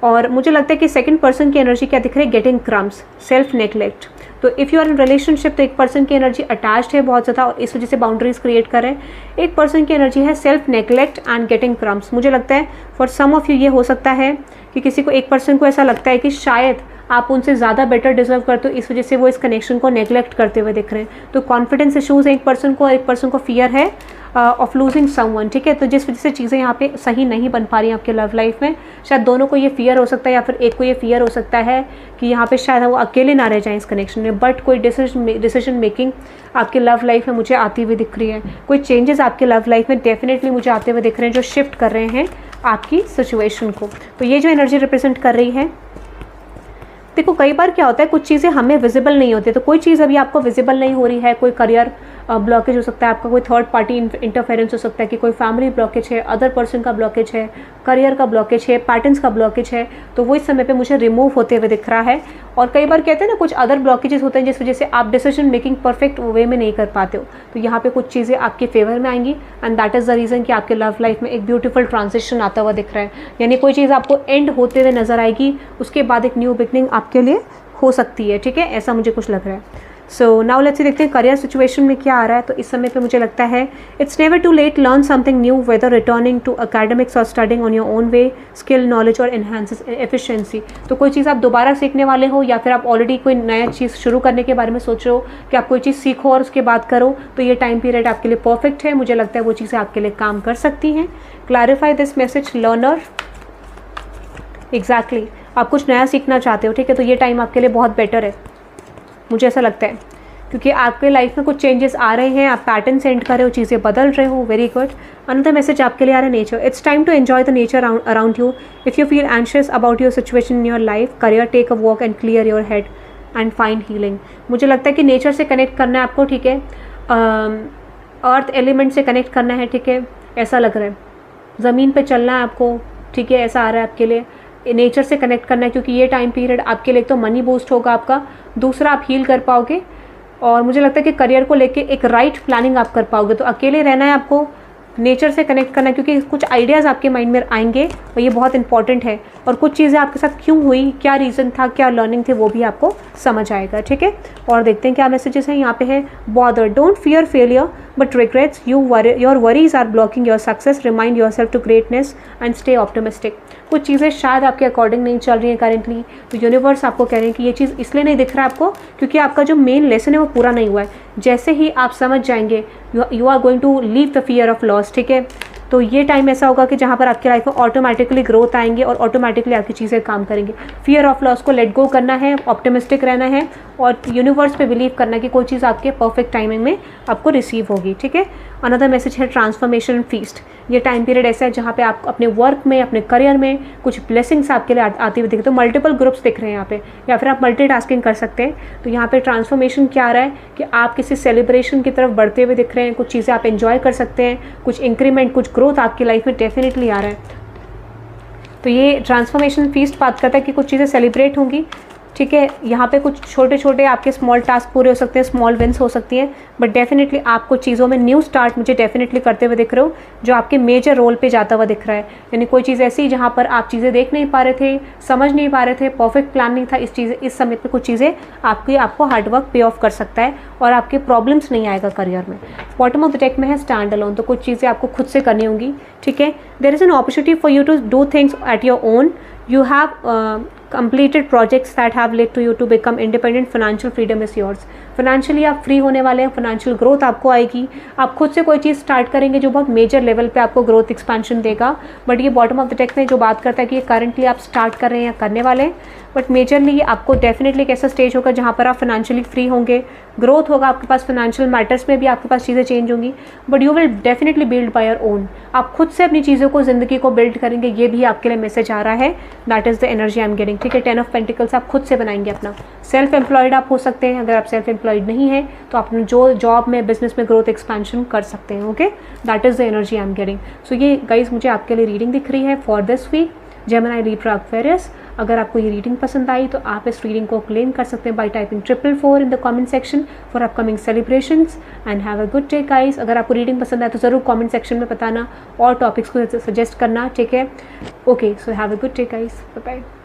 [SPEAKER 1] और मुझे लगता है कि सेकंड पर्सन की एनर्जी क्या दिख रही है, गेटिंग क्रम्स, सेल्फ नेग्लेक्ट। तो if you are in relationship तो एक पर्सन की एनर्जी अटैच्ड है बहुत ज़्यादा और इस वजह से बाउंड्रीज क्रिएट कर रहे हैं। एक पर्सन की एनर्जी है self neglect and getting crumbs. मुझे लगता है फॉर सम ऑफ यू ये हो सकता है कि किसी को, एक पर्सन को ऐसा लगता है कि शायद आप उनसे ज़्यादा बेटर डिजर्व करते हो, इस वजह से वो इस कनेक्शन को नेग्लेक्ट करते हुए दिख रहे हैं। तो कॉन्फिडेंस इशूज़ है एक पर्सन को, और एक पर्सन को फियर है ऑफ लूजिंग समवन, ठीक है। तो जिस वजह से चीज़ें यहाँ पे सही नहीं बन पा रही हैं आपके लव लाइफ में, शायद दोनों को ये फियर हो सकता है या फिर एक को ये फियर हो सकता है कि यहाँ पे शायद वो अकेले ना रह जाएं इस कनेक्शन में। बट कोई डिसीजन मेकिंग आपके लव लाइफ में मुझे आती हुई दिख रही है। कोई चेंजेस आपके लव लाइफ में डेफिनेटली मुझे आते हुए दिख रहे हैं जो शिफ्ट कर रहे हैं आपकी सिचुएशन को। तो ये जो एनर्जी रिप्रेजेंट कर रही है, देखो कई बार क्या होता है कुछ चीज़ें हमें विजिबल नहीं होती, तो कोई चीज़ अभी आपको विजिबल नहीं हो रही है, कोई करियर ब्लॉकेज हो सकता है आपका, कोई थर्ड पार्टी इंटरफेरेंस हो सकता है कि कोई फैमिली ब्लॉकेज है, अदर पर्सन का ब्लॉकेज है, करियर का ब्लॉकेज है, पैटर्न्स का ब्लॉकेज है, तो वो इस समय पे मुझे रिमूव होते हुए दिख रहा है। और कई बार कहते हैं ना कुछ अदर ब्लॉकेजेस होते हैं जिस वजह से आप डिसीजन मेकिंग परफेक्ट वे में नहीं कर पाते हो, तो यहाँ पे कुछ चीज़ें आपके फेवर में आएंगी and that is the reason कि आपके लव लाइफ में एक ब्यूटीफुल ट्रांजिशन आता हुआ दिख रहा है। यानी कोई चीज़ आपको एंड होते हुए नजर आएगी, उसके बाद एक न्यू बिगनिंग आपके लिए हो सकती है, ठीक है, ऐसा मुझे कुछ लग रहा है। सो नाउ लेट्स देखते हैं करियर सिचुएशन में क्या आ रहा है। तो इस समय पे मुझे लगता है it's never too late, learn something new, whether returning to academics और studying on your own way, skill knowledge और एनहांसेस एफिशिएंसी। तो कोई चीज़ आप दोबारा सीखने वाले हो या फिर आप ऑलरेडी कोई नया चीज़ शुरू करने के बारे में सोच रहे हो कि आप कोई चीज़ सीखो और उसके बाद करो, तो ये टाइम पीरियड आपके लिए परफेक्ट है। मुझे लगता है वो चीज़ें आपके लिए काम कर सकती हैं। Clarify this message learner. Exactly आप कुछ नया सीखना चाहते हो, ठीक है, तो ये टाइम आपके लिए बहुत बेटर है, मुझे ऐसा लगता है, क्योंकि आपके लाइफ में कुछ चेंजेस आ रहे हैं, आप पैटर्न सेंड कर रहे हो, चीज़ें बदल रहे हो। Very good. अनदर मैसेज आपके लिए आ रहा है nature. It's time to enjoy the nature around you. If you feel anxious about your situation in your life, career, take a walk and clear your head and find healing. मुझे लगता है कि nature से connect करना है आपको, ठीक है, अर्थ एलिमेंट से कनेक्ट करना है, ठीक है, ऐसा लग रहा है, ज़मीन पर चलना है आपको, ठीक है, ऐसा आ रहा है आपके लिए, नेचर से कनेक्ट करना है, क्योंकि ये टाइम पीरियड आपके लिए तो मनी बूस्ट होगा आपका, दूसरा आप हील कर पाओगे, और मुझे लगता है कि करियर को लेके एक राइट प्लानिंग आप कर पाओगे। तो अकेले रहना है आपको, नेचर से कनेक्ट करना है, क्योंकि कुछ आइडियाज़ आपके माइंड में आएंगे और ये बहुत इंपॉर्टेंट है, और कुछ चीज़ें आपके साथ क्यों हुई, क्या रीज़न था, क्या लर्निंग थे, वो भी आपको समझ आएगा, ठीक है। और देखते हैं क्या मैसेजेस हैं। यहाँ पे है bother, don't fear failure but regrets, your worries are blocking your success, remind yourself to greatness and stay optimistic. कुछ चीज़ें शायद आपके अकॉर्डिंग नहीं चल रही हैं करेंटली, तो यूनिवर्स आपको कह रहे हैं कि ये चीज़ इसलिए नहीं दिख रहा है आपको क्योंकि आपका जो मेन लेसन है वो पूरा नहीं हुआ है। जैसे ही आप समझ जाएंगे, you are going to leave the fear of loss, ठीक है। तो ये टाइम ऐसा होगा कि जहाँ पर आपकी लाइफ में ऑटोमेटिकली ग्रोथ आएंगे और ऑटोमेटिकली आपकी चीज़ें काम करेंगे। फियर ऑफ लॉस को लेट गो करना है, ऑप्टिमिस्टिक रहना है और यूनिवर्स पे बिलीव करना कि कोई चीज़ आपके परफेक्ट टाइमिंग में आपको रिसीव होगी, ठीक है। अनदर मैसेज है ट्रांसफॉर्मेशन फीस्ट। ये टाइम पीरियड ऐसा है जहाँ पे आप अपने वर्क में, अपने करियर में कुछ ब्लेसिंग्स आपके लिए आती हुई दिखे। तो मल्टीपल ग्रुप्स दिख रहे हैं यहाँ पे, या फिर आप मल्टीटास्किंग कर सकते हैं। तो यहाँ पे ट्रांसफॉर्मेशन क्या आ रहा है कि आप किसी सेलिब्रेशन की तरफ बढ़ते हुए दिख रहे हैं, कुछ चीज़ें आप एंजॉय कर सकते हैं, कुछ इंक्रीमेंट, कुछ ग्रोथ आपकी लाइफ में डेफिनेटली आ रहा है। तो ये ट्रांसफॉर्मेशन फीस्ट बात करता है कि कुछ चीज़ें सेलिब्रेट होंगी, ठीक है। यहाँ पे कुछ छोटे छोटे आपके स्मॉल टास्क पूरे हो सकते हैं, स्मॉल विंस हो सकती हैं, बट डेफिनेटली आप कुछ चीज़ों में न्यू स्टार्ट मुझे डेफिनेटली करते हुए दिख रहे हो जो आपके मेजर रोल पे जाता हुआ दिख रहा है। यानी कोई चीज़ ऐसी जहाँ पर आप चीज़ें देख नहीं पा रहे थे, समझ नहीं पा रहे थे, परफेक्ट प्लान नहीं था, इस समय पे कुछ चीज़ें आपको हार्डवर्क पे ऑफ कर सकता है और आपके प्रॉब्लम्स नहीं आएगा करियर में। बॉटम ऑफ द डेक में है स्टैंड अलोन। तो कुछ चीज़ें आपको खुद से करनी होंगी, ठीक है। There is an opportunity for you to do things at your own. You have completed projects that have led to you to become independent. Financial freedom is yours. Financially आप फ्री होने वाले हैं, फाइनेंशियल ग्रोथ आपको आएगी, आप खुद से कोई चीज़ स्टार्ट करेंगे जो बहुत मेजर लेवल पे आपको ग्रोथ एक्सपेंशन देगा। बट ये बॉटम ऑफ द टेक में जो बात करता है कि ये करंटली आप स्टार्ट कर रहे हैं या करने वाले हैं, बट मेजरली आपको डेफिनेटली एक ऐसा स्टेज होगा जहाँ पर आप फाइनेंशियली फ्री होंगे, ग्रोथ होगा आपके पास, फाइनेंशियल मैटर्स में भी आपके पास चीज़ें चेंज होंगी, but you will definitely build by your own. आप खुद से अपनी चीज़ों को, ज़िंदगी को बिल्ड करेंगे, ये भी आपके लिए मैसेज आ रहा है। That is the energy I am getting, ठीक है। 10 ऑफ पेंटिकल्स आप खुद से बनाएंगे अपना। सेल्फ एम्प्लॉयड आप हो सकते हैं, अगर आप सेल्फ एम्प्लॉयड नहीं है तो आप जो जॉब में, बिजनेस में ग्रोथ एक्सपेंशन कर सकते हैं, okay. That is the energy I am getting. So ये गाइज मुझे आपके लिए रीडिंग दिख रही है for this week, Gemini, Libra, Aquarius. अगर आपको ये रीडिंग पसंद आई तो आप इस रीडिंग को क्लेम कर सकते हैं by typing 444 in the comment section for upcoming celebrations and have a good day guys. अगर आपको रीडिंग पसंद आए तो ज़रूर कमेंट सेक्शन में बताना और टॉपिक्स को सजेस्ट करना, ठीक है। Okay, so have a good day guys, bye bye.